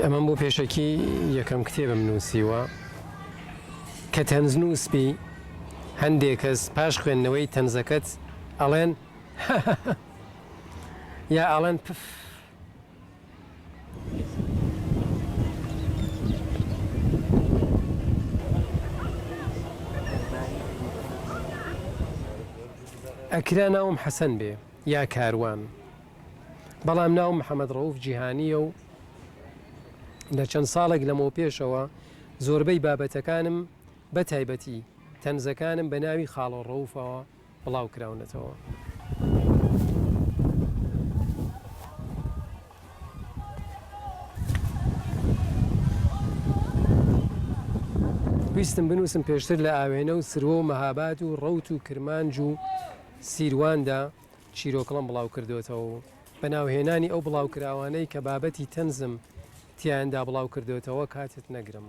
ئەمەم بۆ پێشەکی یەکەم کتێبم نووسیوە کە تەنزنووسبی هەندێک کەس پاش خوێندنەوەی تەنزەکەت ئەڵێن یا ئەڵێن پف ئەکرا ناوم حەسەن بێ یا کاروان بەڵام ناوم محەممەد ڕەوف جیهانیە و لە چەند ساڵێک لەمەوە پێشەوە زۆربەی بابەتەکانم بە تایبەتی تەنزەکانم بە ناوی خاڵۆ ڕەوفەوە بڵاو کراونەتەوە. ویستم بنووسم پێشتر لە ئاوێنە و سروە و مەهاباد و ڕەوت و کرمانج و سیرواندا چیرۆکڵم بڵاو کردوێتەوە بەناوهێنانی ئەو بڵاوکراوانەی کە بابەتی تەنزم تیاندا بڵاو کردوێتەوە کاتت نەگرم.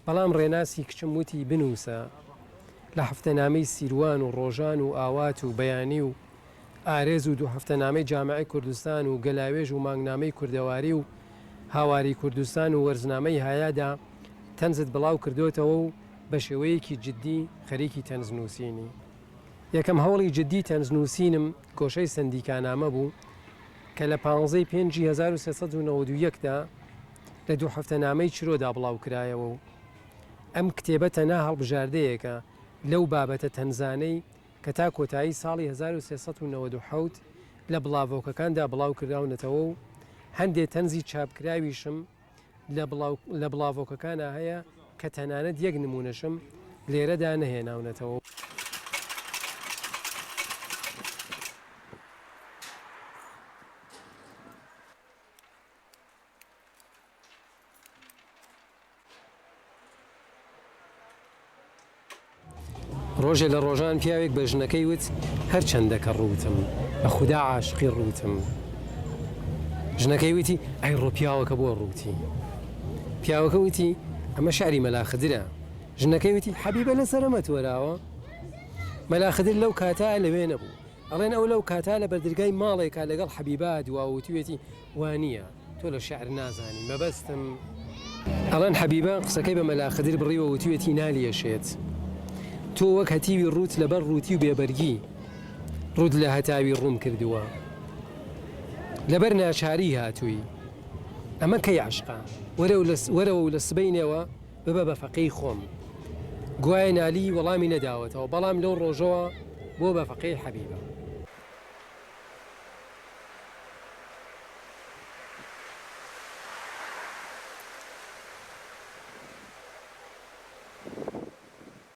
بەڵام ڕێناسی کچم وتی بنووسە لە هەفتەنامەی سیروان و ڕۆژان و ئاوات و بەیانی و ئارێز و دوو هەفتەنامەی جامعی کوردستان و گەلاوێژ و مانگنامەی کوردەواری و هاواری کوردستان و وەرزنامەی هایادا تەنزت بڵاو کردوێتەوە و بە شێوەیەکی جددی خەریکی تەنزنووسینی. یەکەم هەوڵی جددی تەنزنووسینم کۆشەی سندیکانامە بوو کە لە 15/1391دا لە دوو هەفتەنامەی چرۆدا بڵاو کرایەوە و ئەم کتێبە تەنها هەڵبژاردەیەکە لەو بابەتە تەنزانەی کە تا کۆتایی ساڵی 1397 لە بڵاوۆکەکاندا بڵاو کراونەتەوە و هەندێک تەنزی چاپکراویشم لە بڵاوۆکەکانە هەیە کە تەنانەت یەک نمونەشم لێرەدا نەهێناونەتەوە. ڕۆژێ لە ڕۆژان پیاوێک بە ژنەکەی وت هەرچەندەکە ڕووتم بە خوددا عاشقی ڕووتم. ژنەکەی وتی ئەی ڕۆ پیاوەکە بۆ ڕووتی. پیاوەکە وتی ئەمە شعری مەلاخدرە. ژنەکەی وتی حەبیبە لەسەرەمە تۆراوە. مەلاخدر لەو کاتا لەوێ نەبوو. ئەڵێن ئەو لەو کاتا لە بەردرگای ماڵێکا لەگەڵ حەبیبا دواوتوێتی وانە تۆ لە شعر نازانی مەبەستم. ئەڵێن حەبیبە قسەکەی بە مەلاخدر بڕیوە وتوێتی نالیەشێت. تۆ وەک هەتیوی ڕوت لەبەر ڕووتی و بێبەرگی ڕوود لە هەتاوی ڕوون کردووە لەبەر ناچاری هاتووی ئەمە کەی عاشقا وەرەوە و لە سبەینەوە ببە بە فەقەی خۆم. گوایە نالی وەڵامی نەداوەتەوە بەڵام لەو ڕۆژەوە بۆ بە فەقەی حەبیبە.